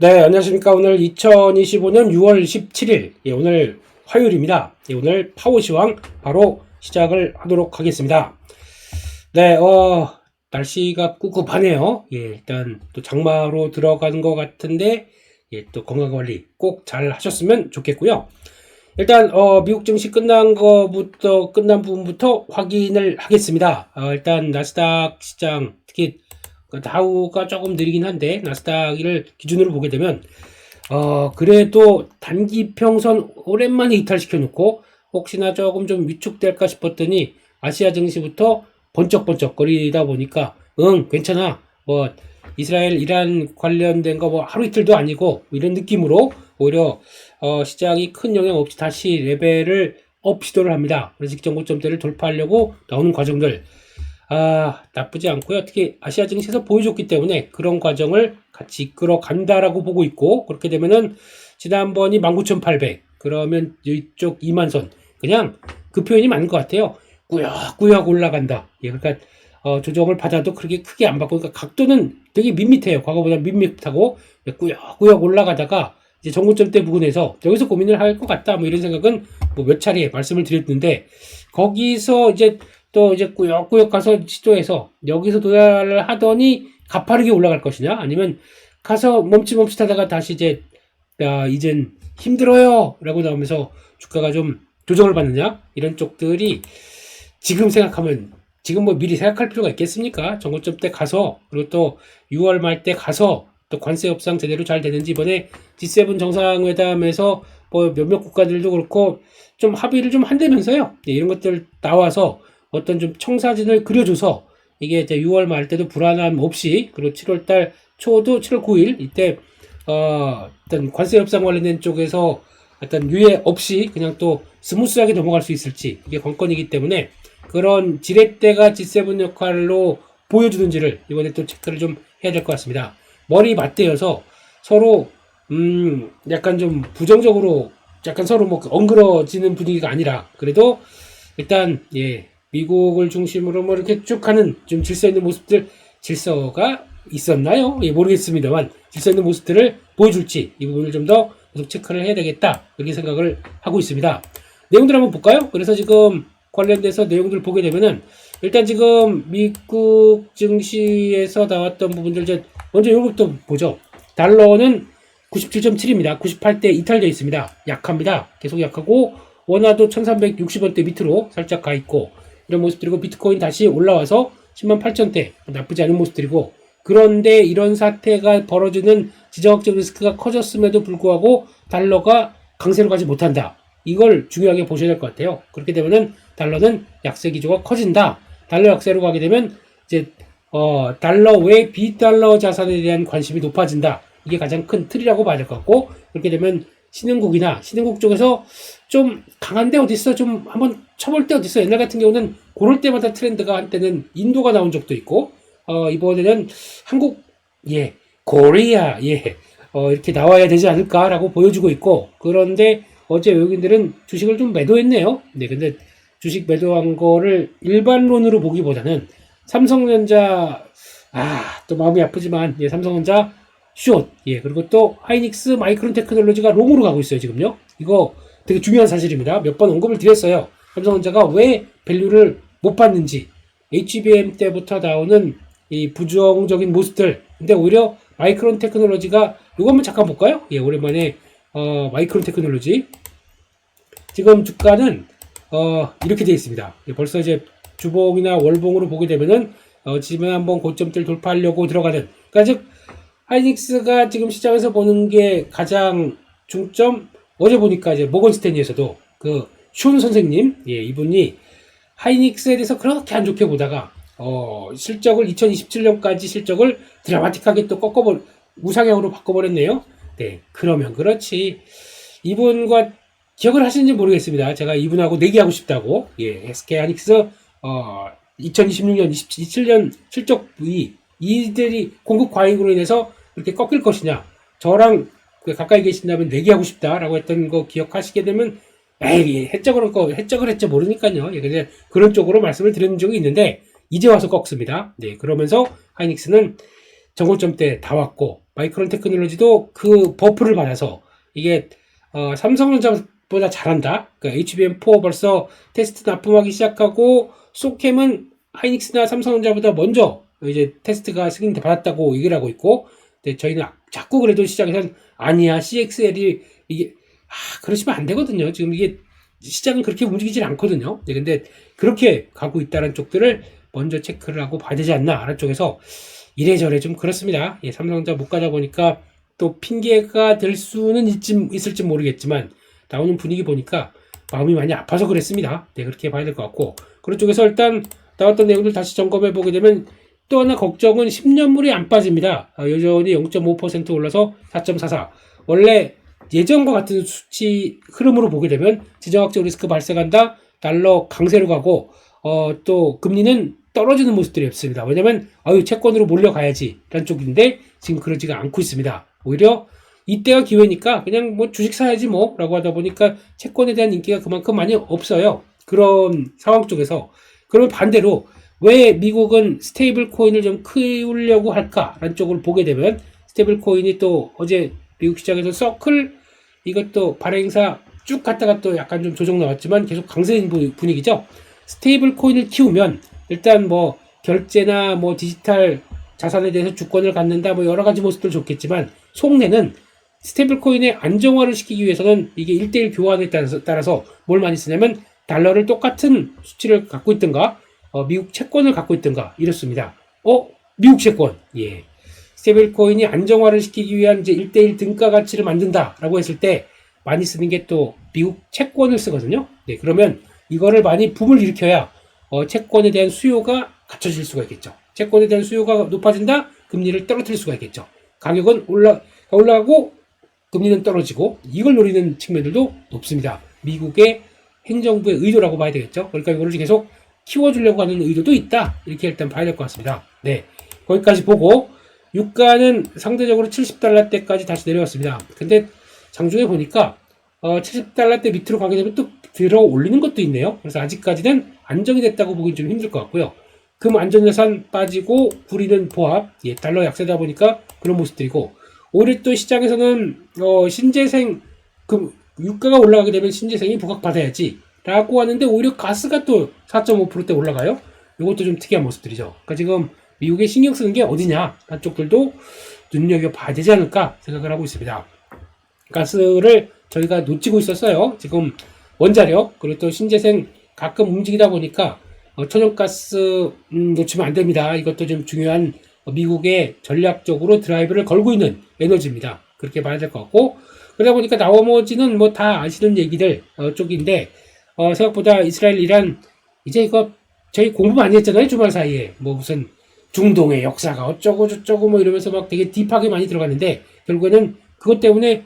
네, 안녕하십니까. 오늘 2025년 6월 17일, 오늘 화요일입니다. 오늘 파워시황 바로 시작을 하도록 하겠습니다. 네, 날씨가 꿉꿉하네요. 일단 또 장마로 들어간 것 같은데, 또 건강관리 꼭 잘 하셨으면 좋겠고요. 일단, 미국 증시 끝난 부분부터 확인을 하겠습니다. 일단, 나스닥 시장, 특히 다우가 조금 느리긴 한데 나스닥을 기준으로 보게 되면 그래도 단기 평선 오랜만에 이탈시켜 놓고 혹시나 조금 좀 위축될까 싶었더니 아시아 증시부터 번쩍번쩍 거리다 보니까 괜찮아, 뭐 이스라엘 이란 관련된 거 뭐 하루 이틀도 아니고 이런 느낌으로 오히려 시장이 큰 영향 없이 다시 레벨을 업 시도를 합니다. 그래서 정고점대를 돌파하려고 나오는 과정들 나쁘지 않고요. 특히 아시아 증시에서 보여줬기 때문에 그런 과정을 같이 이끌어 간다라고 보고 있고, 그렇게 되면은 지난번이 19,800, 그러면 이쪽 2만선, 그냥 그 표현이 맞는 것 같아요. 꾸역꾸역 올라간다. 그러니까 조정을 받아도 그렇게 크게 안 받고, 그러니까 각도는 되게 밋밋해요. 과거보다 밋밋하고 꾸역꾸역 올라가다가 이제 정고점대 부근에서 여기서 고민을 할 것 같다. 뭐 이런 생각은 뭐 몇 차례 말씀을 드렸는데, 거기서 이제 꾸역꾸역 가서 시도해서 여기서 도달을 하더니 가파르게 올라갈 것이냐, 아니면 가서 멈칫멈칫하다가 다시 이젠 힘들어요 라고 나오면서 주가가 좀 조정을 받느냐, 이런 쪽들이 지금 생각하면, 지금 뭐 미리 생각할 필요가 있겠습니까? 정고점 때 가서, 그리고 또 6월 말 때 가서 또 관세 협상 제대로 잘 되는지, 이번에 G7 정상회담에서 뭐 몇몇 국가들도 그렇고 좀 합의를 좀 한다면서요. 이런 것들 나와서 어떤 좀 청사진을 그려줘서 이게 이제 6월 말 때도 불안함 없이, 그리고 7월 달 초도 7월 9일 이때 어떤 관세 협상 관련된 쪽에서 어떤 유예 없이 그냥 또 스무스하게 넘어갈 수 있을지, 이게 관건이기 때문에 그런 지렛대가 G7 역할로 보여주는지를 이번에 또 체크를 좀 해야 될 것 같습니다. 머리 맞대어서 서로 약간 좀 부정적으로 약간 서로 뭐 엉그러지는 분위기가 아니라, 그래도 일단 미국을 중심으로 뭐 이렇게 쭉 가는 좀 질서 있는 모습들, 질서가 있었나요? 모르겠습니다만 질서 있는 모습들을 보여줄지, 이 부분을 좀 더 계속 체크를 해야 되겠다, 이렇게 생각을 하고 있습니다. 내용들 한번 볼까요? 그래서 지금 관련돼서 내용들 보게 되면은, 일단 지금 미국 증시에서 나왔던 부분들, 먼저 이것부터 보죠. 달러는 97.7입니다. 98대 이탈되어 있습니다. 약합니다. 계속 약하고, 원화도 1360원대 밑으로 살짝 가 있고, 이런 모습들이고, 비트코인 다시 올라와서 10만 8천대, 나쁘지 않은 모습들이고, 그런데 이런 사태가 벌어지는 지정학적 리스크가 커졌음에도 불구하고 달러가 강세로 가지 못한다. 이걸 중요하게 보셔야 될 것 같아요. 그렇게 되면은 달러는 약세 기조가 커진다. 달러 약세로 가게 되면 이제 달러 외 비달러 자산에 대한 관심이 높아진다. 이게 가장 큰 틀이라고 봐야 될 것 같고, 그렇게 되면 신흥국 쪽에서 좀 강한 데 어딨어? 좀 한번 쳐볼 때 어딨어? 옛날 같은 경우는 그럴 때마다 트렌드가 한때는 인도가 나온 적도 있고, 이번에는 한국, 코리아, 이렇게 나와야 되지 않을까라고 보여주고 있고, 그런데 어제 외국인들은 주식을 좀 매도했네요. 근데 주식 매도한 거를 일반론으로 보기보다는 삼성전자, 또 마음이 아프지만, 삼성전자 숏, 그리고 또 하이닉스 마이크론 테크놀로지가 롱으로 가고 있어요, 지금요. 이거 되게 중요한 사실입니다. 몇 번 언급을 드렸어요. 삼성전자가 왜 밸류를 못 받는지, HBM 때부터 나오는 이 부정적인 모습들. 근데 오히려 마이크론 테크놀로지가, 이거 한번 잠깐 볼까요? 오랜만에 마이크론 테크놀로지. 지금 주가는 이렇게 되어 있습니다. 벌써 이제 주봉이나 월봉으로 보게 되면은 지금 한번 고점들 돌파하려고 들어가는, 그러니까 즉 하이닉스가 지금 시장에서 보는 게 가장 중점, 어제 보니까 이제 모건 스탠리에서도 숀 선생님, 이분이 하이닉스에 대해서 그렇게 안 좋게 보다가 실적을 2027년까지 실적을 드라마틱하게 또 우상향으로 바꿔버렸네요. 그러면 그렇지. 이분과 기억을 하시는지 모르겠습니다. 제가 이분하고 내기하고 싶다고, SK 하이닉스 2026년, 27년 실적이 이들이 공급 과잉으로 인해서 이렇게 꺾일 것이냐, 저랑 가까이 계신다면 내기하고 싶다라고 했던 거 기억하시게 되면, 해적을 했죠, 모르니까요. 그냥 그런 쪽으로 말씀을 드린 적이 있는데, 이제 와서 꺾습니다. 그러면서 하이닉스는 정고점 때 다 왔고, 마이크론 테크놀로지도 그 버프를 받아서 이게 삼성전자보다 잘한다. 그러니까 HBM4 벌써 테스트 납품하기 시작하고 소캠은 하이닉스나 삼성전자보다 먼저 이제 테스트가 승인 받았다고 얘기를 하고 있고, 근데 저희는 자꾸 그래도 시장에서는 아니야 CXL이 이게 그러시면 안 되거든요. 지금 이게 시장은 그렇게 움직이질 않거든요. 네, 근데 그렇게 가고 있다는 쪽들을 먼저 체크를 하고 봐야 되지 않나 하는 쪽에서 이래저래 좀 그렇습니다. 예, 삼성전자 못 가다 보니까 또 핑계가 될 수는 있을지 모르겠지만 나오는 분위기 보니까 마음이 많이 아파서 그랬습니다. 네, 그렇게 봐야 될 것 같고, 그런 쪽에서 일단 나왔던 내용들 다시 점검해 보게 되면 또 하나 걱정은 10년물이 안 빠집니다. 여전히 0.5% 올라서 4.44. 원래 예전과 같은 수치 흐름으로 보게 되면 지정학적 리스크 발생한다, 달러 강세로 가고 또 금리는 떨어지는 모습들이 없습니다. 왜냐면 채권으로 몰려가야지 라는 쪽인데 지금 그러지가 않고 있습니다. 오히려 이때가 기회니까 그냥 뭐 주식 사야지 뭐 라고 하다 보니까 채권에 대한 인기가 그만큼 많이 없어요. 그런 상황 쪽에서 그러면 반대로 왜 미국은 스테이블 코인을 좀 키우려고 할까라는 쪽을 보게 되면, 스테이블 코인이 또 어제 미국 시장에서 서클 이것도 발행사 쭉 갔다가 또 약간 좀 조정 나왔지만 계속 강세인 분위기죠. 스테이블 코인을 키우면 일단 뭐 결제나 뭐 디지털 자산에 대해서 주권을 갖는다, 뭐 여러 가지 모습들 좋겠지만 속내는 스테이블 코인의 안정화를 시키기 위해서는 이게 1대1 교환에 따라서 뭘 많이 쓰냐면 달러를 똑같은 수치를 갖고 있든가 미국 채권을 갖고 있든가 이렇습니다. 미국 채권. 예. 스테이블 코인이 안정화를 시키기 위한 이제 1대1 등가 가치를 만든다라고 했을 때 많이 쓰는 게 또 미국 채권을 쓰거든요. 네, 그러면 이거를 많이 붐을 일으켜야 채권에 대한 수요가 갖춰질 수가 있겠죠. 채권에 대한 수요가 높아진다, 금리를 떨어뜨릴 수가 있겠죠. 가격은 올라가고 금리는 떨어지고, 이걸 노리는 측면들도 높습니다. 미국의 행정부의 의도라고 봐야 되겠죠. 그러니까 이거를 계속 키워주려고 하는 의도도 있다, 이렇게 일단 봐야 될 것 같습니다. 네, 거기까지 보고 유가는 상대적으로 70달러대까지 다시 내려왔습니다. 근데 장중에 보니까 70달러대 밑으로 가게 되면 또 들어 올리는 것도 있네요. 그래서 아직까지는 안정이 됐다고 보긴 좀 힘들 것 같고요. 금 안전자산 빠지고 구리는 보합, 달러 약세다 보니까 그런 모습들이고, 오히려 또 시장에서는 신재생 유가가 올라가게 되면 신재생이 부각받아야지 라고 하는데 오히려 가스가 또 4.5%대 올라가요. 이것도 좀 특이한 모습들이죠. 그러니까 지금 미국에 신경 쓰는 게 어디냐, 한쪽들도 눈여겨봐야 되지 않을까 생각을 하고 있습니다. 가스를 저희가 놓치고 있었어요. 지금 원자력 그리고 또 신재생 가끔 움직이다 보니까 천연가스 놓치면 안 됩니다. 이것도 좀 중요한 미국의 전략적으로 드라이브를 걸고 있는 에너지입니다. 그렇게 봐야 될 것 같고, 그러다 보니까 나머지는 뭐 다 아시는 얘기들 쪽인데 생각보다 이스라엘 이란 이제 이거 저희 공부 많이 했잖아요. 주말 사이에 뭐 무슨 중동의 역사가 어쩌고 저쩌고 뭐 이러면서 막 되게 딥하게 많이 들어갔는데 결국에는 그것 때문에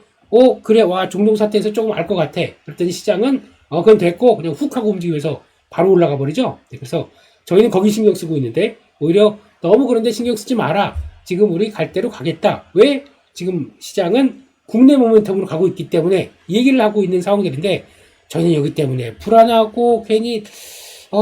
그래 와 중동 사태에서 조금 알 것 같아. 그랬더니 시장은 그건 됐고 그냥 훅 하고 움직이면서 바로 올라가 버리죠. 네, 그래서 저희는 거기 신경 쓰고 있는데 오히려 너무 그런데 신경 쓰지 마라. 지금 우리 갈 대로 가겠다. 왜? 지금 시장은 국내 모멘텀으로 가고 있기 때문에 이 얘기를 하고 있는 상황들인데, 저희는 여기 때문에 불안하고 괜히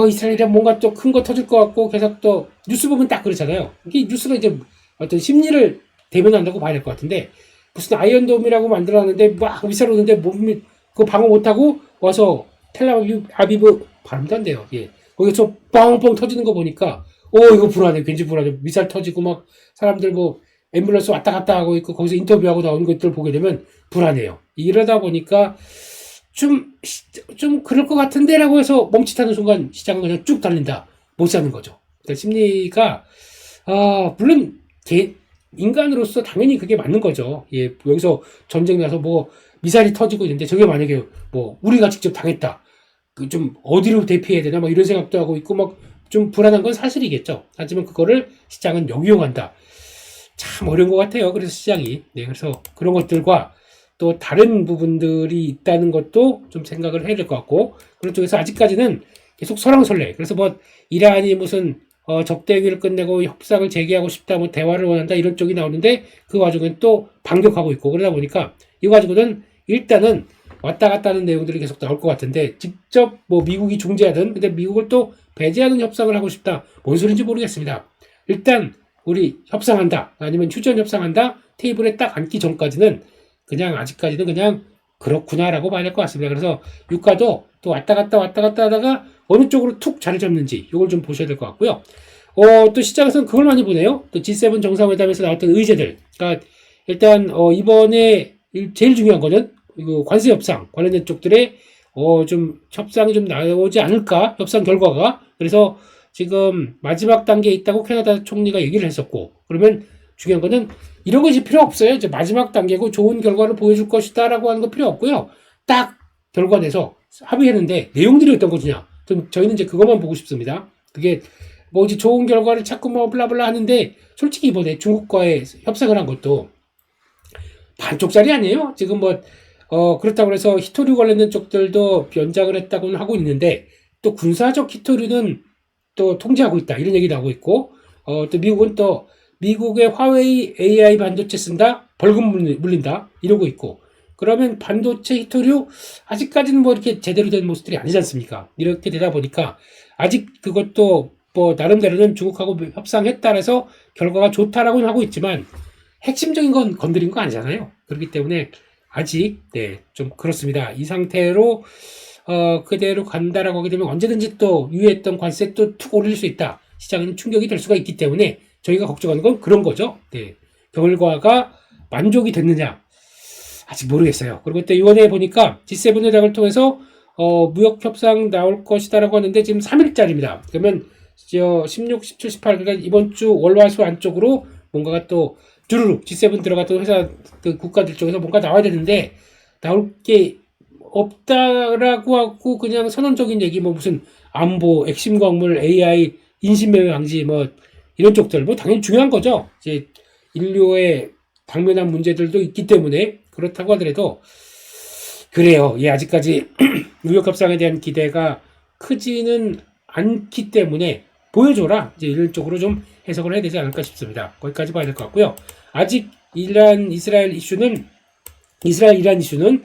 이스라엘이 뭔가 또 큰 거 터질 것 같고, 계속 또 뉴스 보면 딱 그렇잖아요. 이게 뉴스가 이제 어떤 심리를 대변한다고 봐야 될 것 같은데, 무슨 아이언돔이라고 만들어놨는데 막 미사일 오는데 몸이 그거 방어 못하고 와서 텔라비브 발음도 안 돼요. 예. 거기서 뻥뻥 터지는 거 보니까 이거 불안해. 괜히 불안해. 미사일 터지고 막 사람들 뭐 앰뷸런스 왔다 갔다 하고 있고 거기서 인터뷰하고 나오는 것들 보게 되면 불안해요. 이러다 보니까 좀 그럴 것 같은데 라고 해서 멈칫하는 순간 시장은 그냥 쭉 달린다. 못 사는 거죠. 그러니까 심리가 물론 인간으로서 당연히 그게 맞는 거죠. 예, 여기서 전쟁 나서 뭐 미사일이 터지고 있는데 저게 만약에 뭐 우리가 직접 당했다. 좀 어디로 대피해야 되나 막 이런 생각도 하고 있고 막 좀 불안한 건 사실이겠죠. 하지만 그거를 시장은 역이용한다. 참 어려운 것 같아요. 그래서 시장이. 네, 그래서 그런 것들과 또 다른 부분들이 있다는 것도 좀 생각을 해야 될 것 같고, 그런 쪽에서 아직까지는 계속 설왕설래. 그래서 뭐 이란이 무슨 적대 행위를 끝내고 협상을 재개하고 싶다, 뭐 대화를 원한다 이런 쪽이 나오는데 그 와중엔 또 반격하고 있고, 그러다 보니까 이거 가지고는 일단은 왔다 갔다 하는 내용들이 계속 나올 것 같은데, 직접 뭐 미국이 중재하든 근데 미국을 또 배제하는 협상을 하고 싶다, 뭔 소린지 모르겠습니다. 일단 우리 협상한다, 아니면 휴전 협상한다, 테이블에 딱 앉기 전까지는 그냥 아직까지는 그냥 그렇구나라고 봐야 될 것 같습니다. 그래서 유가도 또 왔다 갔다 하다가 어느 쪽으로 툭 자리 잡는지 이걸 좀 보셔야 될 것 같고요. 또 시장에서는 그걸 많이 보네요. 또 G7 정상회담에서 나왔던 의제들. 그러니까 일단 이번에 제일 중요한 거는 이거 관세 협상 관련된 쪽들에 좀 협상이 좀 나오지 않을까? 협상 결과가. 그래서 지금 마지막 단계에 있다고 캐나다 총리가 얘기를 했었고, 그러면 중요한 거는 이런 것이 필요 없어요. 이제 마지막 단계고 좋은 결과를 보여줄 것이다라고 하는 거 필요 없고요. 딱 결과 내서 합의했는데 내용들이 어떤 것이냐. 좀 저희는 이제 그것만 보고 싶습니다. 그게 뭐 이제 좋은 결과를 찾고 뭐 블라블라 하는데 솔직히 이번에 중국과의 협상을 한 것도 반쪽짜리 아니에요? 지금 뭐 그렇다고 해서 히토류 관련된 쪽들도 연장을 했다고는 하고 있는데 또 군사적 히토류는 또 통제하고 있다 이런 얘기도 하고 있고 또 미국은 또 미국의 화웨이 AI 반도체 쓴다 벌금 물린다 이러고 있고 그러면 반도체 히토류 아직까지는 뭐 이렇게 제대로 된 모습들이 아니지 않습니까? 이렇게 되다 보니까 아직 그것도 뭐 나름대로는 중국하고 협상했다라서 결과가 좋다라고는 하고 있지만 핵심적인 건 건드린 거 아니잖아요. 그렇기 때문에 아직 좀 그렇습니다. 이 상태로 그대로 간다라고 하게 되면 언제든지 또 유예했던 관세 또 툭 올릴 수 있다. 시장은 충격이 될 수가 있기 때문에 저희가 걱정하는 건 그런 거죠. 결과가 만족이 됐느냐 아직 모르겠어요. 그리고 또 이번에 보니까 G7 회담을 통해서 무역 협상 나올 것이다라고 하는데 지금 3일짜리입니다. 그러면 16, 17, 18 그러니까 이번 주 월화수 안쪽으로 뭔가가 또 주르륵 G7 들어갔던 회사 그 국가들 쪽에서 뭔가 나와야 되는데 나올 게 없다라고 하고 그냥 선언적인 얘기 뭐 무슨 안보, 핵심 광물, AI, 인신매매 방지 뭐 이런 쪽들 뭐 당연히 중요한 거죠. 이제 인류의 당면한 문제들도 있기 때문에 그렇다고 하더라도 그래요. 예, 아직까지 무역 협상에 대한 기대가 크지는 않기 때문에 보여줘라. 이제 이런 쪽으로 좀 해석을 해야 되지 않을까 싶습니다. 거기까지 봐야 될 것 같고요. 아직 이스라엘 이란 이슈는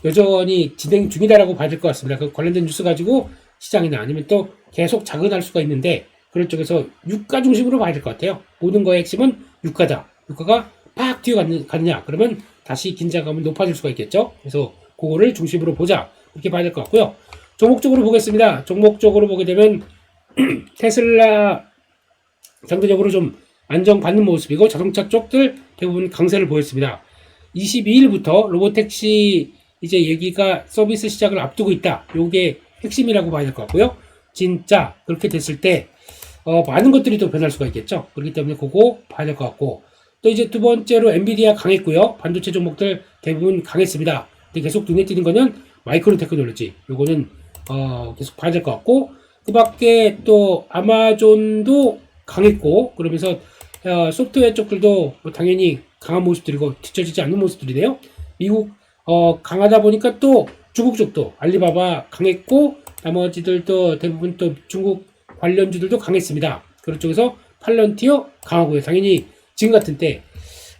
여전히 진행 중이다라고 봐야 될 것 같습니다. 그 관련된 뉴스 가지고 시장이나 아니면 또 계속 자극할 수가 있는데 그런 쪽에서 유가 중심으로 봐야 될 것 같아요. 모든 거의 핵심은 유가다. 유가가 팍 뛰어가느냐 그러면 다시 긴장감은 높아질 수가 있겠죠. 그래서 그거를 중심으로 보자. 이렇게 봐야 될 것 같고요. 종목적으로 보겠습니다. 종목적으로 보게 되면 테슬라 상대적으로 좀 안정받는 모습이고 자동차 쪽들 대부분 강세를 보였습니다. 22일부터 로보택시 이제 얘기가 서비스 시작을 앞두고 있다. 요게 핵심이라고 봐야 될 것 같고요. 진짜 그렇게 됐을 때 많은 것들이 또 변할 수가 있겠죠. 그렇기 때문에 그거 봐야 될 것 같고 또 이제 두 번째로 엔비디아 강했고요. 반도체 종목들 대부분 강했습니다. 근데 계속 눈에 띄는 거는 마이크로 테크놀로지. 요거는 계속 봐야 될 것 같고 그 밖에 또 아마존도 강했고 그러면서 소프트웨어 쪽들도 뭐 당연히 강한 모습들이고 뒤처지지 않는 모습들이네요. 미국 강하다 보니까 또 중국 쪽도 알리바바 강했고 나머지들도 대부분 또 중국 관련주들도 강했습니다. 그런 쪽에서 팔런티어 강하고요. 당연히 지금 같은 때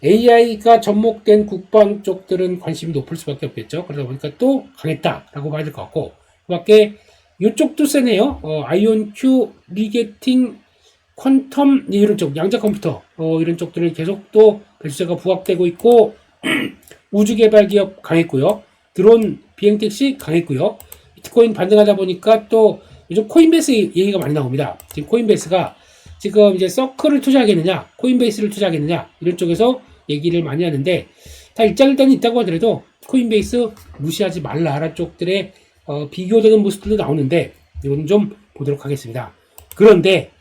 AI가 접목된 국방 쪽들은 관심이 높을 수밖에 없겠죠. 그러다 보니까 또 강했다라고 봐야 될 것 같고 그 밖에 이쪽도 세네요. 아이온큐, 리게팅, 퀀텀 이런 쪽 양자 컴퓨터 이런 쪽들을 계속 또 배수자가 부각되고 있고 우주 개발 기업 강했고요. 드론 비행택시 강했고요. 비트코인 반등하다 보니까 또 요즘 코인베이스 얘기가 많이 나옵니다. 지금 코인베이스가 지금 이제 서클을 투자하겠느냐, 코인베이스를 투자하겠느냐 이런 쪽에서 얘기를 많이 하는데 다 일장일단이 있다고 하더라도 코인베이스 무시하지 말라라는 쪽들의 비교되는 모습들도 나오는데 이건 좀 보도록 하겠습니다. 그런데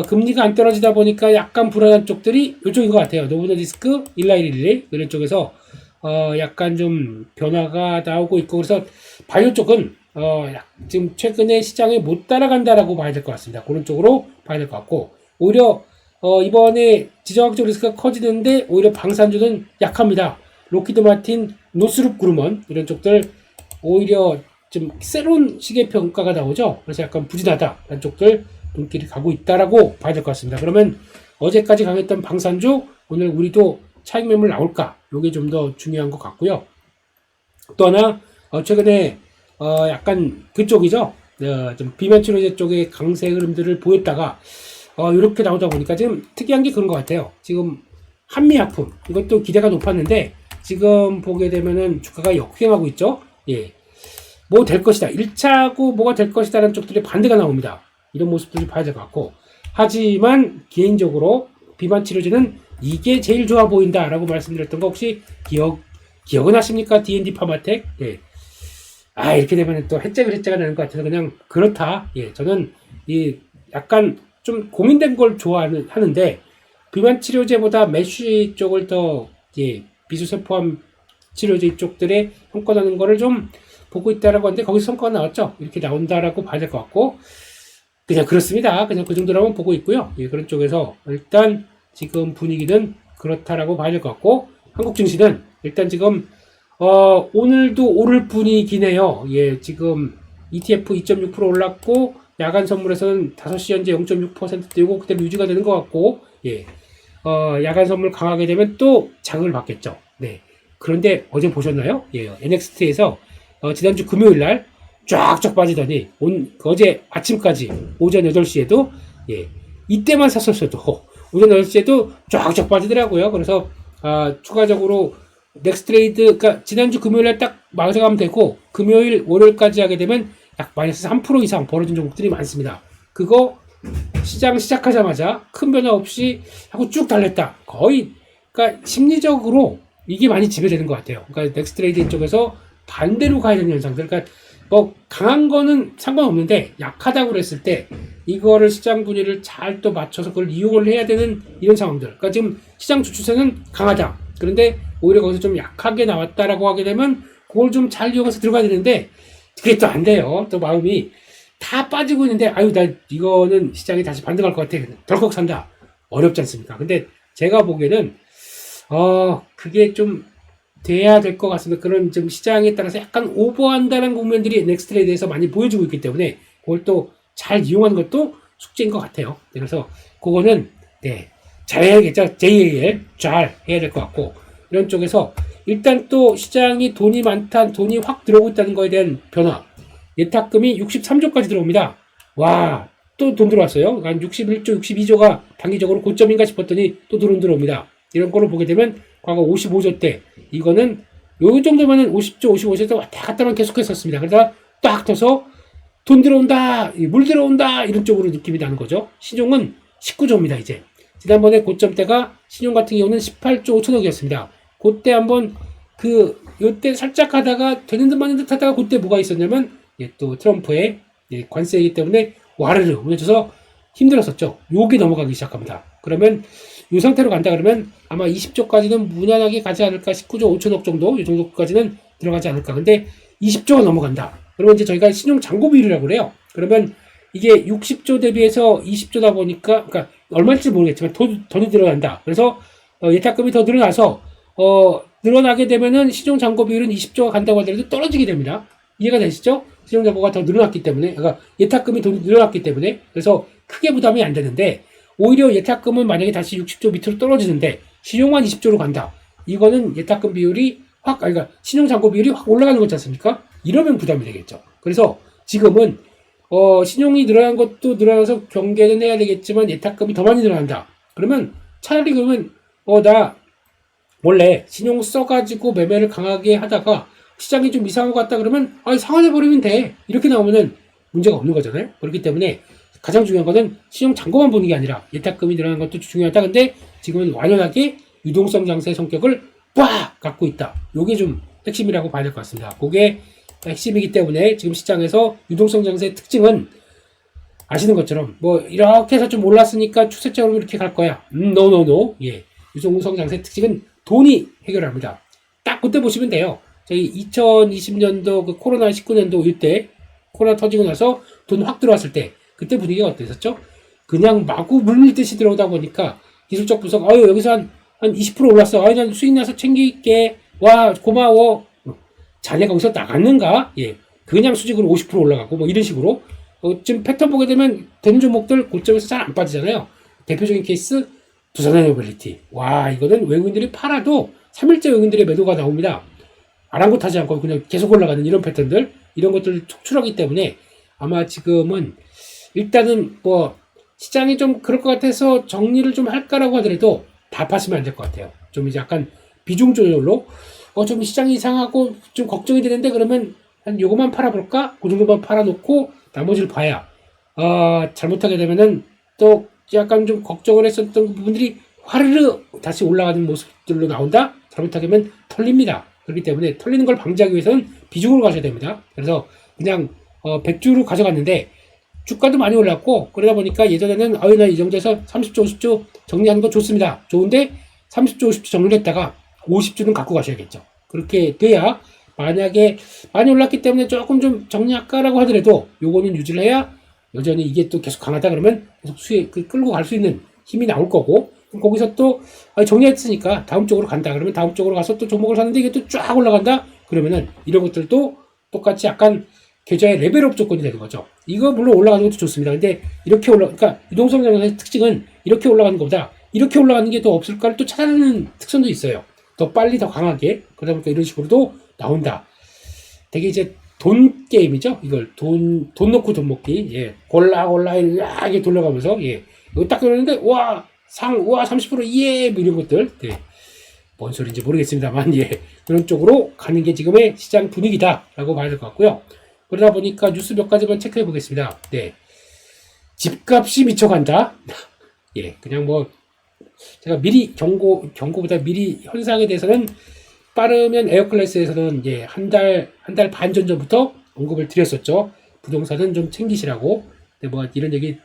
금리가 안 떨어지다 보니까 약간 불안한 쪽들이 이쪽인 것 같아요. 노브노디스크, 일라이릴리 이런 쪽에서 약간 좀 변화가 나오고 있고 그래서 바이오 쪽은 지금 최근에 시장에 못 따라간다라고 봐야 될 것 같습니다. 그런 쪽으로 봐야 될 것 같고 오히려 이번에 지정학적 리스크가 커지는데 오히려 방산주는 약합니다. 로키드 마틴, 노스룹 그루먼 이런 쪽들 오히려 좀 새로운 시계 평가가 나오죠. 그래서 약간 부진하다라는 쪽들 눈길이 가고 있다라고 봐야 될 것 같습니다. 그러면 어제까지 강했던 방산주 오늘 우리도 차익 매물 나올까? 이게 좀 더 중요한 것 같고요. 또 하나 최근에 약간 그쪽이죠. 좀 비매출호재 쪽의 강세 흐름들을 보였다가 이렇게 나오다 보니까 지금 특이한 게 그런 것 같아요. 지금 한미약품 이것도 기대가 높았는데 지금 보게 되면은 주가가 역행하고 있죠. 예. 뭐 될 것이다. 1차고 뭐가 될 것이다라는 쪽들이 반대가 나옵니다. 이런 모습들을 봐야 될 것 같고. 하지만 개인적으로 비만 치료제는 이게 제일 좋아 보인다라고 말씀드렸던 거 혹시 기억은 하십니까? D&D 파마텍? 예. 이렇게 되면 또 해째가 되는 것 같아서 그냥 그렇다. 예. 저는 약간 좀 고민된 걸 좋아하는데 비만 치료제보다 메쉬 쪽을 더 비수세포암 치료제 쪽들에 성과나는 거를 좀 보고 있다라고 하는데 거기서 성과가 나왔죠. 이렇게 나온다라고 봐야 될 것 같고 그냥 그렇습니다. 그냥 그 정도라고 보고 있고요. 예, 그런 쪽에서 일단 지금 분위기는 그렇다라고 봐야 될 것 같고 한국 증시는 일단 지금 오늘도 오를 분위기네요. 예, 지금 ETF 2.6% 올랐고 야간 선물에서는 5시 현재 0.6% 뛰고 그대로 유지가 되는 것 같고 예. 야간 선물 강하게 되면 또 자극을 받겠죠. 네. 그런데 어제 보셨나요? 예. NXT에서 지난주 금요일 날 쫙쫙 빠지더니 어제 아침까지 오전 8시에도 예. 이때만 샀었어도 오전 8시에도 쫙쫙 빠지더라고요. 그래서 추가적으로 넥스트레이드 그러니까 지난주 금요일 날 딱 마감하면 되고 금요일 월요일까지 하게 되면 약 마이너스 3% 이상 벌어진 종목들이 많습니다. 그거 시장 시작하자마자 큰 변화 없이 하고 쭉 달렸다. 거의 그러니까 심리적으로 이게 많이 지배되는 것 같아요. 그러니까 넥스트레이드 쪽에서 반대로 가야 되는 현상들. 그러니까 뭐 강한 거는 상관없는데 약하다고 그랬을 때 이거를 시장 분위기를 잘 또 맞춰서 그걸 이용을 해야 되는 이런 상황들. 그러니까 지금 시장 주축세는 강하다. 그런데 오히려 거기서 좀 약하게 나왔다라고 하게 되면 그걸 좀 잘 이용해서 들어가야 되는데 그게 또 안 돼요. 또 마음이 다 빠지고 있는데 나 이거는 시장이 다시 반등할 것 같아. 덜컥 산다. 어렵지 않습니까? 근데 제가 보기에는 그게 좀 돼야 될 것 같습니다. 그런 좀 시장에 따라서 약간 오버한다는 국면들이 넥스트레이드에서 많이 보여주고 있기 때문에 그걸 또 잘 이용하는 것도 숙제인 것 같아요. 그래서 그거는 잘해야겠죠. JAL 잘 해야 될 것 같고 이런 쪽에서 일단 또 시장이 돈이 많다, 돈이 확 들어오고 있다는 거에 대한 변화. 예탁금이 63조까지 들어옵니다. 와, 또 돈 들어왔어요. 한 61조, 62조가 단기적으로 고점인가 싶었더니 또 돈 들어옵니다. 이런 거를 보게 되면 과거 55조 때 이거는 요 정도면은 50조, 55조에서 왔다 갔다만 계속했었습니다. 그러다가 딱 터서 돈 들어온다, 물 들어온다 이런 쪽으로 느낌이 나는 거죠. 신용은 19조입니다. 이제 지난번에 고점 때가 신용 같은 경우는 18조 5천억이었습니다. 그때 한번 요때 살짝 하다가 되는 듯 마는 듯 하다가 그때 뭐가 있었냐면 또 트럼프의 관세이기 때문에 와르르 올려줘서 힘들었었죠. 요게 넘어가기 시작합니다. 그러면 이 상태로 간다 그러면 아마 20조까지는 무난하게 가지 않을까. 19조 5천억 정도 이 정도까지는 들어가지 않을까. 근데 20조가 넘어간다. 그러면 이제 저희가 신용 잔고 비율이라고 그래요. 그러면 이게 60조 대비해서 20조다 보니까 그러니까 얼마일지 모르겠지만 돈이 늘어난다. 그래서 예탁금이 더 늘어나서 늘어나게 되면은 신용 잔고 비율은 20조가 간다고 하더라도 떨어지게 됩니다. 이해가 되시죠? 신용 잔고가 더 늘어났기 때문에, 그러니까 예탁금이 돈이 늘어났기 때문에, 그래서 크게 부담이 안 되는데, 오히려 예탁금은 만약에 다시 60조 밑으로 떨어지는데, 신용만 20조로 간다. 이거는 예탁금 비율이 그러니까 신용 잔고 비율이 확 올라가는 거지 않습니까? 이러면 부담이 되겠죠. 그래서 지금은, 신용이 늘어난 것도 늘어나서 경계는 해야 되겠지만, 예탁금이 더 많이 늘어난다. 그러면 차라리 그러면, 나 원래 신용 써가지고 매매를 강하게 하다가, 시장이 좀 이상한 것 같다 그러면 상환해버리면 돼. 이렇게 나오면은 문제가 없는 거잖아요. 그렇기 때문에 가장 중요한 거는 신용 잔고만 보는 게 아니라 예탁금이 늘어나는 것도 중요하다. 근데 지금은 완연하게 유동성 장세의 성격을 빡 갖고 있다. 요게 좀 핵심이라고 봐야 될 것 같습니다. 그게 핵심이기 때문에 지금 시장에서 유동성 장세의 특징은 아시는 것처럼 뭐 이렇게 해서 좀 올랐으니까 추세적으로 이렇게 갈 거야. 노. 예. 유동성 장세의 특징은 돈이 해결합니다. 딱 그때 보시면 돼요. 저희 2020년도 그 코로나 19년도 이때 코로나 터지고 나서 돈 확 들어왔을 때 그때 분위기가 어땠었죠? 그냥 마구 물밀듯이 들어오다 보니까 기술적 분석 여기서 한 20% 올랐어. 난 수익 나서 챙길게. 와 고마워. 자네가 거기서 나갔는가? 예. 그냥 수직으로 50% 올라가고 뭐 이런 식으로 지금 패턴 보게 되면 되는 종목들 고점에서 잘 안 빠지잖아요. 대표적인 케이스 두산에너빌리티. 와 이거는 외국인들이 팔아도 3일째 외국인들의 매도가 나옵니다. 아랑곳하지 않고 그냥 계속 올라가는 이런 패턴들, 이런 것들을 촉출하기 때문에 아마 지금은 일단은 뭐 시장이 좀 그럴 것 같아서 정리를 좀 할까라고 하더라도 다 파시면 안 될 것 같아요. 좀 이제 약간 비중 조절로 좀 시장이 이상하고 좀 걱정이 되는데 그러면 한 요거만 팔아볼까? 그 정도만 팔아놓고 나머지를 봐야 잘못하게 되면은 또 약간 좀 걱정을 했었던 부분들이 화르르 다시 올라가는 모습들로 나온다? 잘못하게 되면 털립니다. 그렇기 때문에 털리는 걸 방지하기 위해서는 비중으로 가셔야 됩니다. 그래서 그냥 100주로 가져갔는데 주가도 많이 올랐고 그러다 보니까 예전에는 나 이 정도에서 30조 50조 정리하는 거 좋습니다. 좋은데 30조 50조 정리를 했다가 50주는 갖고 가셔야겠죠. 그렇게 돼야 만약에 많이 올랐기 때문에 조금 좀 정리할까라고 하더라도 요거는 유지를 해야 여전히 이게 또 계속 강하다 그러면 계속 끌고 갈 수 있는 힘이 나올 거고 거기서 또 정리했으니까 다음 쪽으로 간다 그러면 다음 쪽으로 가서 또 종목을 사는데 이게 또 쫙 올라간다 그러면은 이런 것들도 똑같이 약간 계좌의 레벨업 조건이 되는 거죠. 이거 물론 올라가는 것도 좋습니다. 근데 이렇게 그러니까 유동성 장의 특징은 이렇게 올라가는 것보다 이렇게 올라가는 게 더 없을까를 또 찾아내는 특성도 있어요. 더 빨리 더 강하게 그러다 보니까 이런 식으로도 나온다. 되게 이제 돈 게임이죠. 이걸 돈 넣고 돈 먹기. 예. 골라 이렇게 돌려가면서 예. 이거 딱 그러는데 와 30% 예, 뭐 이런 것들. 네. 뭔 소리인지 모르겠습니다만 예. 그런 쪽으로 가는 게 지금의 시장 분위기다라고 봐야 될 것 같고요. 그러다 보니까 뉴스 몇 가지만 체크해 보겠습니다. 네. 집값이 미쳐간다. 예. 그냥 뭐 제가 미리 경고보다 미리 현상에 대해서는 빠르면 에어클래스에서는 예, 한 달 반 전부터 언급을 드렸었죠. 부동산은 좀 챙기시라고. 근데 뭐 이런 얘기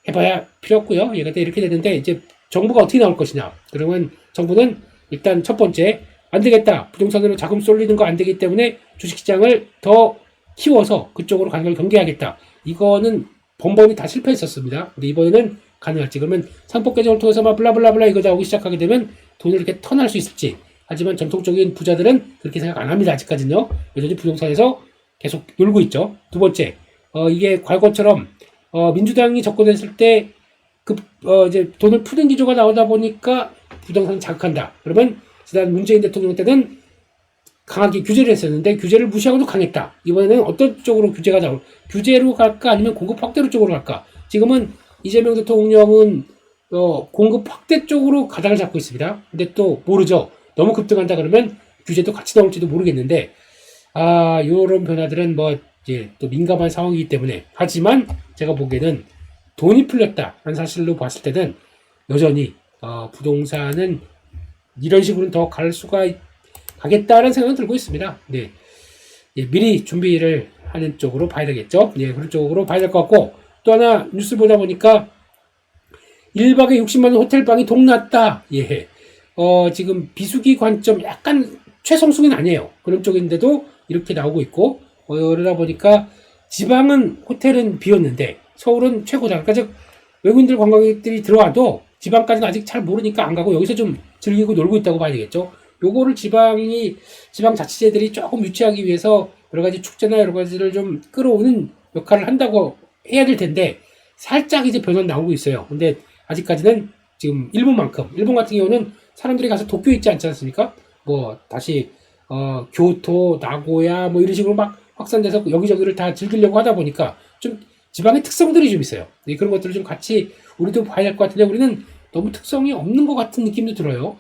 해봐야 필요 없고요. 예, 근데 이렇게 되는데 이제 정부가 어떻게 나올 것이냐. 그러면 정부는 일단 첫 번째 안 되겠다. 부동산으로 자금 쏠리는 거 안 되기 때문에 주식시장을 더 키워서 그쪽으로 가는 걸 경계하겠다. 이거는 번번이 다 실패했었습니다. 근데 이번에는 가능할지. 그러면 상법 개정을 통해서 막 블라블라블라 이거 나오기 시작하게 되면 돈을 이렇게 턴할 수 있을지. 하지만 전통적인 부자들은 그렇게 생각 안 합니다. 아직까지는요. 여전히 부동산에서 계속 놀고 있죠. 두 번째, 이게 과거처럼 민주당이 접근했을 때 이제 돈을 푸는 기조가 나오다 보니까 부동산을 자극한다. 그러면 지난 문재인 대통령 때는 강하게 규제를 했었는데 규제를 무시하고도 강했다. 이번에는 어떤 쪽으로 규제로 갈까 아니면 공급 확대 쪽으로 갈까? 지금은 이재명 대통령은 공급 확대 쪽으로 가닥을 잡고 있습니다. 근데 또 모르죠. 너무 급등한다 그러면 규제도 같이 나올지도 모르겠는데 요런 변화들은 뭐 이제 또 민감한 상황이기 때문에 하지만 제가 보기에는 돈이 풀렸다라는 사실로 봤을 때는 여전히 부동산은 이런 식으로는 더 가겠다라는 생각은 들고 있습니다. 네. 예, 미리 준비를 하는 쪽으로 봐야 되겠죠. 예, 그런 쪽으로 봐야 될 것 같고 또 하나 뉴스 보다 보니까 1박에 60만원 호텔방이 동났다. 예. 지금 비수기 관점 약간 최성수기는 아니에요. 그런 쪽인데도 이렇게 나오고 있고 그러다 보니까 지방은 호텔은 비었는데 서울은 최고다. 그러니까 즉 외국인들 관광객들이 들어와도 지방까지는 아직 잘 모르니까 안 가고 여기서 좀 즐기고 놀고 있다고 봐야 되겠죠. 요거를 지방 자치제들이 조금 유치하기 위해서 여러 가지 축제나 여러 가지를 좀 끌어오는 역할을 한다고 해야 될 텐데 살짝 이제 변화 나오고 있어요. 근데 아직까지는 지금 일본 같은 경우는 사람들이 가서 도쿄 있지 않지 않습니까? 뭐 다시 교토, 나고야 뭐 이런 식으로 막 확산돼서 여기저기를 다 즐기려고 하다 보니까 좀 지방의 특성들이 좀 있어요. 그런 것들을 좀 같이 우리도 봐야 할 것 같은데 우리는 너무 특성이 없는 것 같은 느낌도 들어요.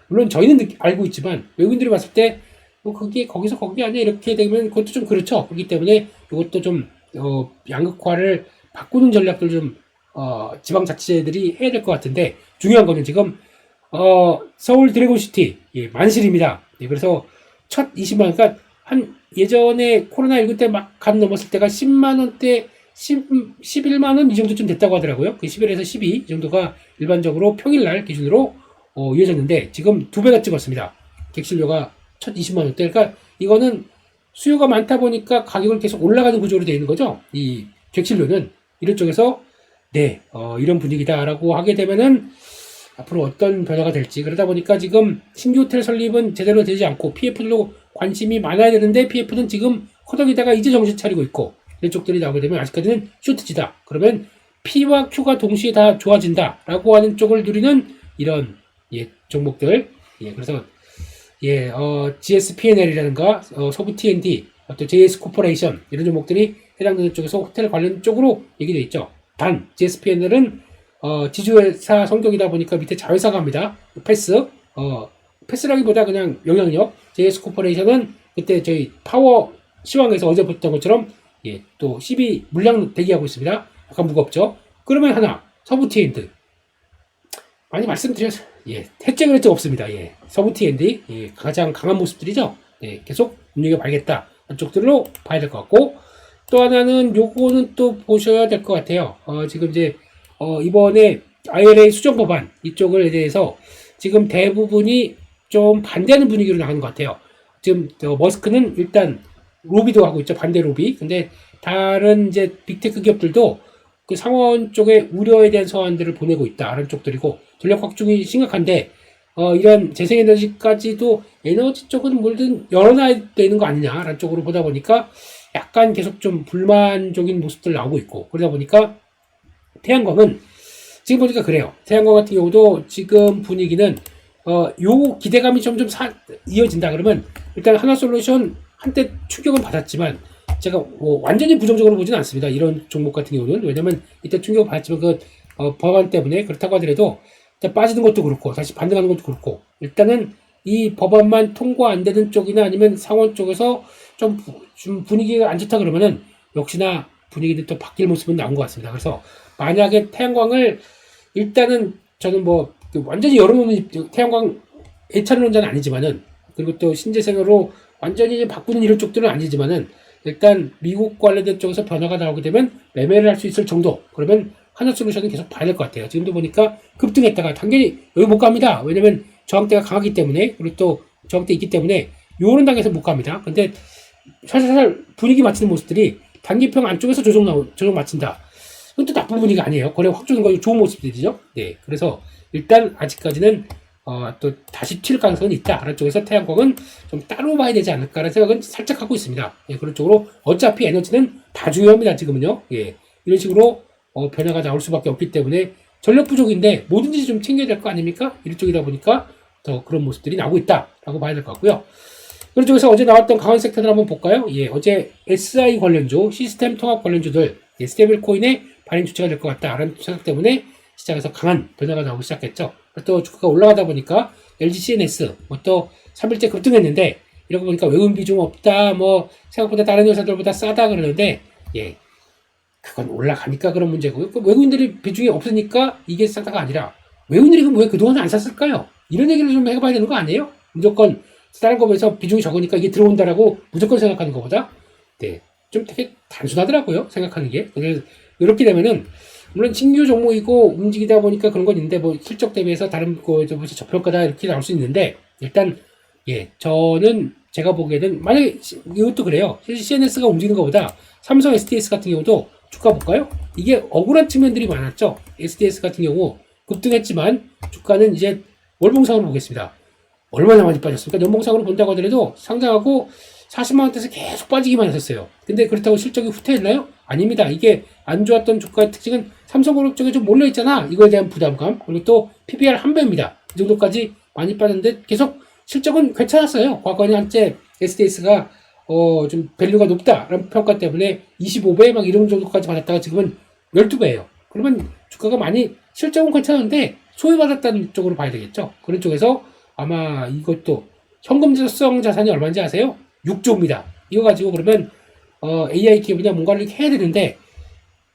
물론 저희는 알고 있지만 외국인들이 봤을 때 뭐 그게 거기서 거기 아니야 이렇게 되면 그것도 좀 그렇죠. 그렇기 때문에 이것도 좀 양극화를 바꾸는 전략들 좀 지방자치제들이 해야 될 것 같은데 중요한 거는 지금 서울 드래곤시티 예, 만실입니다. 예, 그래서 첫 20만 그러니까 한 예전에 코로나19 때 막 간 넘었을 때가 10만 원대 11만 원 이 정도쯤 됐다고 하더라고요. 그 11에서 12 이 정도가 일반적으로 평일날 기준으로 이어졌는데 지금 2배가 찍었습니다. 객실료가 첫 20만 원대. 그러니까 이거는 수요가 많다 보니까 가격을 계속 올라가는 구조로 되어 있는 거죠. 이 객실료는 이런 쪽에서 네 이런 분위기다라고 하게 되면은 앞으로 어떤 변화가 될지 그러다 보니까 지금 신규 호텔 설립은 제대로 되지 않고 PF들로 관심이 많아야 되는데 PF는 지금 커덕이다가 이제 정신 차리고 있고 이런 쪽들이 나오게 되면 아직까지는 쇼트지다. 그러면 P와 Q가 동시에 다 좋아진다라고 하는 쪽을 누리는 이런 예, 종목들. 예, 그래서 예, GSPNL이라든가 서부 T&D, 또 JS 코퍼레이션 이런 종목들이 해당되는 쪽에서 호텔 관련 쪽으로 얘기되어 있죠. 단 GSPNL은 지주회사 성격이다 보니까 밑에 자회사가 합니다. 패스라기보다 그냥 영향력. JS 코퍼레이션은 그때 저희 파워 시황에서 어제 봤던 것처럼 예, 또 CB 물량 대기하고 있습니다. 약간 무겁죠. 그러면 하나 서부 T&D 많이 말씀드려서 예, 해적은 해적 없습니다. 예, 서부 T&D 예, 가장 강한 모습들이죠. 예, 계속 눈여겨봐야겠다. 이쪽들로 봐야 될 것 같고 또 하나는 요거는 또 보셔야 될 것 같아요. 지금 이제 이번에 IRA 수정 법안 이쪽에 대해서 지금 대부분이 좀 반대하는 분위기로 나가는 것 같아요. 지금 머스크는 일단 로비도 하고 있죠. 반대 로비. 근데 다른 이제 빅테크 기업들도 그 상원 쪽에 우려에 대한 서한들을 보내고 있다라는 쪽들이고 전력 확충이 심각한데 이런 재생에너지까지도 에너지 쪽은 뭐든 열어놔야 되는 거 아니냐라는 쪽으로 보다 보니까 약간 계속 좀 불만적인 모습들 나오고 있고 그러다 보니까 태양광은 지금 보니까 그래요. 태양광 같은 경우도 지금 분위기는 요 기대감이 점점 이어진다 그러면 일단 하나솔루션 한때 충격은 받았지만 제가 뭐 완전히 부정적으로 보지는 않습니다. 이런 종목 같은 경우는 왜냐면 이때 충격을 받았지만 그 법안 때문에 그렇다고 하더라도 빠지는 것도 그렇고 다시 반등하는 것도 그렇고 일단은 이 법안만 통과 안 되는 쪽이나 아니면 상원 쪽에서 좀 분위기가 안 좋다 그러면은 역시나 분위기도 또 바뀔 모습은 나온 것 같습니다. 그래서 만약에 태양광을 일단은 저는 뭐 완전히 열어놓는 태양광 애찬론자는 아니지만은 그리고 또 신재생으로 완전히 바꾸는 이런 쪽들은 아니지만은 일단 미국 관련된 쪽에서 변화가 나오게 되면 매매를 할 수 있을 정도 그러면 하나솔루션은 계속 봐야 될 것 같아요. 지금도 보니까 급등했다가 당연히 여기 못 갑니다. 왜냐면 저항대가 강하기 때문에 그리고 또 저항대 있기 때문에 요런 단계에서 못 갑니다. 근데 살살 분위기 맞추는 모습들이 단기평 안쪽에서 조정 맞춘다. 이건 또 나쁜 분위기가 아니에요. 거래 확 주는 거 좋은 모습들이죠. 네, 그래서 일단 아직까지는 또 다시 튈 가능성은 있다. 그런 쪽에서 태양광은 좀 따로 봐야 되지 않을까라는 생각은 살짝 하고 있습니다. 예, 그런 쪽으로 어차피 에너지는 다 중요합니다. 지금은요. 예, 이런 식으로 변화가 나올 수밖에 없기 때문에 전력 부족인데 뭐든지 좀 챙겨야 될 거 아닙니까? 이런 쪽이다 보니까 더 그런 모습들이 나오고 있다라고 봐야 될 것 같고요. 그런 쪽에서 어제 나왔던 강한 섹터들 한번 볼까요? 예, 어제 SI 관련주, 시스템 통합 관련주들, 예, 스테이블 코인의 발행 주체가 될 것 같다라는 생각 때문에 시장에서 강한 변화가 나오기 시작했죠. 또 주가가 올라가다 보니까 LG CNS 또 3일째 급등했는데 이러고 보니까 외국인 비중 없다, 뭐 생각보다 다른 회사들보다 싸다 그러는데 예, 그건 올라가니까 그런 문제고요. 외국인들이 비중이 없으니까 이게 싸다가 아니라 외국인들이 그럼 왜 그동안 안 샀을까요? 이런 얘기를 좀 해봐야 되는 거 아니에요? 무조건 다른 거에서 비중이 적으니까 이게 들어온다라고 무조건 생각하는 것보다 네, 좀 되게 단순하더라고요. 생각하는 게. 그래서 이렇게 되면은 물론 신규 종목이고 움직이다 보니까 그런 건 있는데 뭐 실적 대비해서 다른 거에서 저평가다 이렇게 나올 수 있는데 일단 예 저는 제가 보기에는 만약에 이것도 그래요. CNS가 움직이는 것보다 삼성 SDS 같은 경우도 주가 볼까요? 이게 억울한 측면들이 많았죠. SDS 같은 경우 급등했지만 주가는 이제 월봉상으로 보겠습니다. 얼마나 많이 빠졌습니까? 연봉상으로 본다고 하더라도 상장하고 40만 원대에서 계속 빠지기만 했었어요. 근데 그렇다고 실적이 후퇴했나요? 아닙니다. 이게 안 좋았던 주가의 특징은 삼성그룹 쪽에 좀 몰려있잖아. 이거에 대한 부담감. 그리고 또 PBR 한 배입니다. 이 정도까지 많이 빠졌는데 계속 실적은 괜찮았어요. 과거에 한때 SDS가 좀 밸류가 높다라는 평가 때문에 25배 막 이런 정도까지 받았다가 지금은 12배예요. 그러면 주가가 많이 실적은 괜찮은데 소외받았다는 쪽으로 봐야 되겠죠. 그런 쪽에서 아마 이것도 현금성 자산이 얼마인지 아세요? 6조입니다. 이거 가지고 그러면 AI 기업이나 뭔가를 이렇게 해야 되는데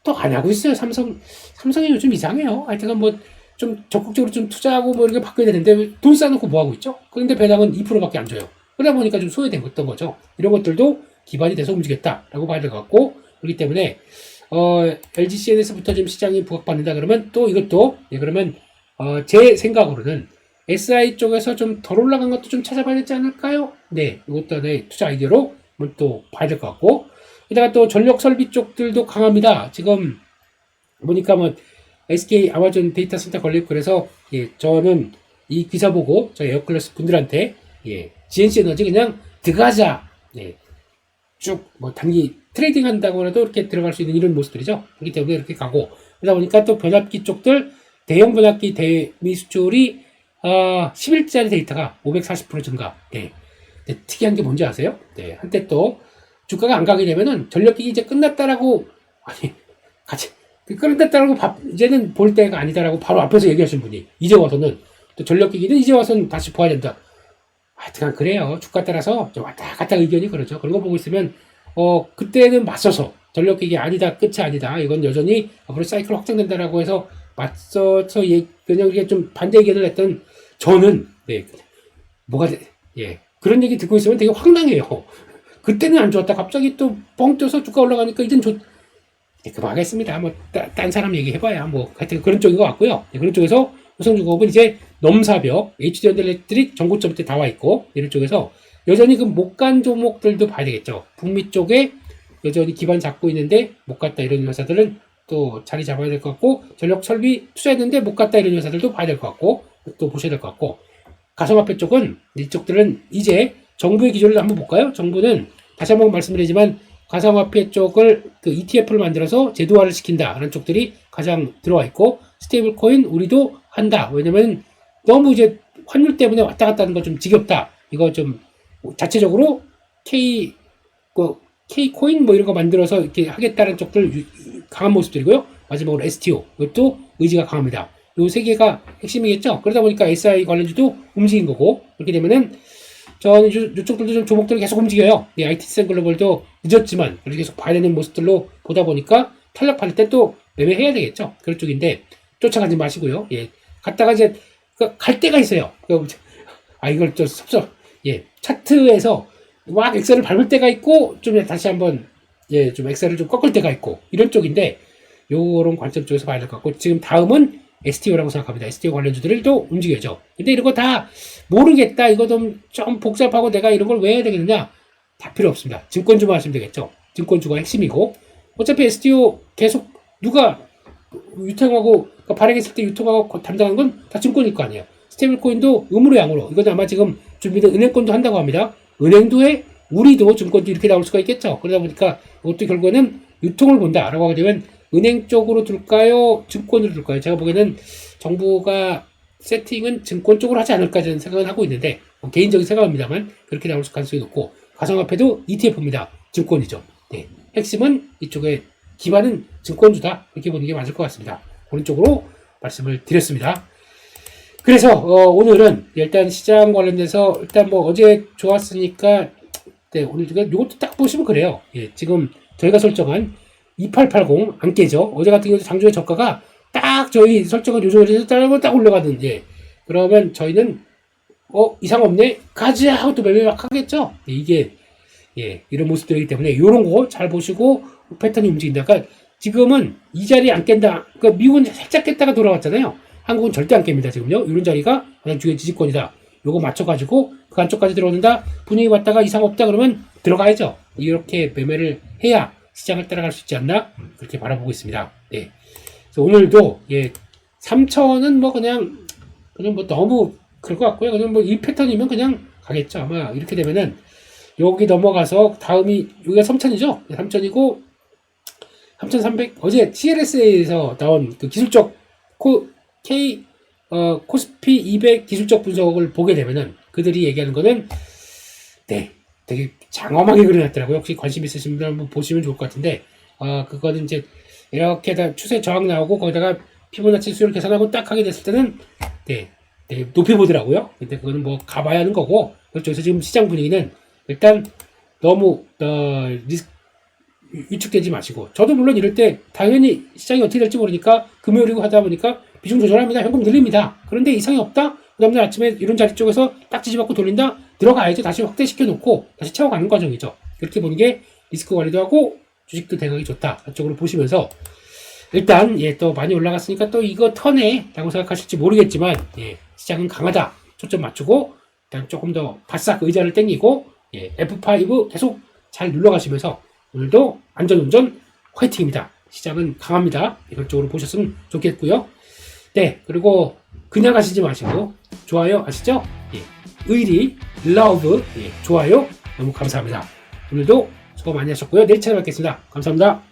또 안 하고 있어요. 삼성이 요즘 이상해요. 하여튼 뭐 좀 적극적으로 좀 투자하고 뭐 이렇게 바꿔야 되는데 돈 쌓아놓고 뭐 하고 있죠? 그런데 배당은 2%밖에 안 줘요. 그러다 보니까 좀 소외된 거죠. 이런 것들도 기반이 돼서 움직였다라고 봐야 될 것 같고 그렇기 때문에 LG CNS부터 좀 시장이 부각받는다 그러면 또 이것도 예, 그러면 제 생각으로는 SI 쪽에서 좀 덜 올라간 것도 좀 찾아봐야 되지 않을까요? 네, 이것도 네, 투자 아이디어로 또 봐야 될 것 같고 게다가 또 전력 설비 쪽들도 강합니다. 지금 보니까 뭐 SK 아마존 데이터 센터 걸리고 그래서 예, 저는 이 기사 보고 저희 에어클래스 분들한테 예, GNC 에너지 그냥 들어가자. 예, 쭉 뭐 단기 트레이딩 한다고 해도 이렇게 들어갈 수 있는 이런 모습들이죠. 그렇기 때문에 이렇게 가고 그러다 보니까 또 변압기 쪽들 대형 변압기 대미 수출이 10일짜리 데이터가 540% 증가. 네. 특이한 게 뭔지 아세요? 네. 한때 또 주가가 안 가게 되면은 전력기기 이제 끝났다라고 아니 같이 그런데 따르고 이제는 볼 때가 아니다라고 바로 앞에서 얘기하신 분이 이제 와서는 또 전력기기는 이제 와서는 다시 봐야 된다. 하여튼 그래요. 주가 따라서 좀 왔다 갔다 의견이 그러죠. 그런 거 보고 있으면 그때는 맞서서 전력기기 아니다, 끝이 아니다. 이건 여전히 앞으로 사이클 확장된다라고 해서 맞서서 그냥 이게 좀 반대 의견을 했던 저는 네, 예, 그런 얘기 듣고 있으면 되게 황당해요. 그때는 안 좋았다. 갑자기 또 뻥 쪄서 주가 올라가니까 이젠 그만하겠습니다. 뭐 딴 사람 얘기해봐야 뭐 하여튼 그런 쪽인 것 같고요. 네, 그런 쪽에서 우선주공업은 이제 넘사벽, HD현대일렉트릭 전고점 때 다 와 있고 이런 쪽에서 여전히 그 못 간 종목들도 봐야 되겠죠. 북미 쪽에 여전히 기반 잡고 있는데 못 갔다 이런 회사들은 또 자리 잡아야 될 것 같고, 전력 설비 투자했는데 못 갔다 이런 회사들도 봐야 될 것 같고, 또 보셔야 될 것 같고, 가상화폐 쪽은 이쪽들은 이제 정부의 기조를 한번 볼까요? 정부는 다시 한번 말씀드리지만 가상화폐 쪽을 그 ETF를 만들어서 제도화를 시킨다라는 쪽들이 가장 들어와 있고, 스테이블 코인 우리도 한다. 왜냐면 너무 이제 환율 때문에 왔다 갔다 하는 거 좀 지겹다. 이거 좀 자체적으로 K 코인 뭐 이런 거 만들어서 이렇게 하겠다는 쪽들 강한 모습들이고요. 마지막으로 STO. 이것도 의지가 강합니다. 요 세 개가 핵심이겠죠. 그러다 보니까 SI 관련주도 움직인 거고, 그렇게 되면은 저는 이쪽들도 좀 조목들이 계속 움직여요. IT센 글로벌도 늦었지만 계속 봐야 되는 모습들로 보다 보니까 탄력 받을 때 또 매매해야 되겠죠. 그런 쪽인데 쫓아가지 마시고요. 예, 갔다가 이제 갈 때가 있어요. 이걸 좀 예, 차트에서 막 엑셀을 밟을 때가 있고 좀 다시 한번 좀 엑셀을 좀 꺾을 때가 있고 이런 쪽인데 요런 관점 쪽에서 봐야 될 것 같고, 지금 다음은 STO라고 생각합니다. STO 관련주들도 움직여죠. 근데 이런 거 다 모르겠다. 이거 좀 복잡하고 내가 이런 걸 왜 해야 되겠느냐? 다 필요 없습니다. 증권주만 하시면 되겠죠. 증권주가 핵심이고, 어차피 STO 계속 누가 유통하고, 그러니까 발행했을 때 유통하고 담당하는 건 다 증권일 거 아니에요. 스테이블 코인도 음으로 양으로. 이건 아마 지금 준비된 은행권도 한다고 합니다. 은행도 해, 우리도 증권도 이렇게 나올 수가 있겠죠. 그러다 보니까 이것도 결국에는 유통을 본다라고 하게 되면 은행 쪽으로 둘까요? 증권으로 둘까요? 제가 보기에는 정부가 세팅은 증권 쪽으로 하지 않을까 저는 생각을 하고 있는데, 개인적인 생각입니다만 그렇게 나올 가능성이 높고, 가상화폐도 ETF입니다. 증권이죠. 네. 핵심은 이쪽에 기반은 증권주다. 이렇게 보는 게 맞을 것 같습니다. 그런 쪽으로 말씀을 드렸습니다. 그래서 오늘은 일단 시장 관련돼서 일단 뭐 어제 좋았으니까 네, 오늘 이것도 딱 보시면 그래요. 예, 지금 저희가 설정한 2880 안 깨죠. 어제 같은 경우 장중에 저가가 딱 저희 설정한 요정을 해서 딱 올라가는, 예. 그러면 저희는 이상 없네 가자 하고 또 매매 막 하겠죠. 예, 이게 이런 모습들이기 때문에 이런 거 잘 보시고 패턴이 움직인다. 그러니까 지금은 이 자리 안 깬다. 그러니까 미국은 살짝 깼다가 돌아왔잖아요. 한국은 절대 안 깹니다. 지금요. 이런 자리가 가장 중요한 지지권이다. 요거 맞춰가지고 그 안쪽까지 들어오는다. 분위기 왔다가 이상 없다 그러면 들어가야죠. 이렇게 매매를 해야 시장을 따라갈 수 있지 않나? 그렇게 바라보고 있습니다. 네. 그래서 오늘도 3천은 뭐 그냥 뭐 너무 그럴 것 같고요. 그냥 뭐 이 패턴이면 그냥 가겠죠. 아마 이렇게 되면은 여기 넘어가서 다음이 여기가 3천이죠. 3천이고 3,300 어제 CLSA에서 나온 그 기술적 코스피 200 기술적 분석을 보게 되면은 그들이 얘기하는 거는 되게 장엄하게 그려놨더라고요. 혹시 관심 있으신 분들 한번 보시면 좋을 것 같은데, 그거는 이제 이렇게 다 추세 저항 나오고 거기다가 피보나치 수율 계산하고 딱 하게 됐을 때는 높이 보더라고요. 근데 그거는 뭐 가봐야 하는 거고, 그래서 지금 시장 분위기는 일단 너무 위축되지 마시고, 저도 물론 이럴 때 당연히 시장이 어떻게 될지 모르니까 금요일이고 하다 보니까 비중 조절합니다. 현금 늘립니다. 그런데 이상이 없다? 그 다음날 아침에 이런 자리 쪽에서 딱 지지받고 돌린다? 들어가야지. 다시 확대시켜 놓고 다시 채워가는 과정이죠. 그렇게 보는 게 리스크 관리도 하고 주식도 대응하기 좋다. 그쪽으로 보시면서 일단 또 많이 올라갔으니까 또 이거 턴에 라고 생각하실지 모르겠지만 시장은 강하다. 초점 맞추고 일단 조금 더 바싹 의자를 당기고 F5 계속 잘 눌러가시면서 오늘도 안전운전 화이팅입니다. 시장은 강합니다. 이런 쪽으로 보셨으면 좋겠고요. 네, 그리고 그냥 가시지 마시고 좋아요 아시죠? 의리, 러브, 좋아요 너무 감사합니다. 오늘도 수고 많이 하셨고요. 내일 찾아뵙겠습니다. 감사합니다.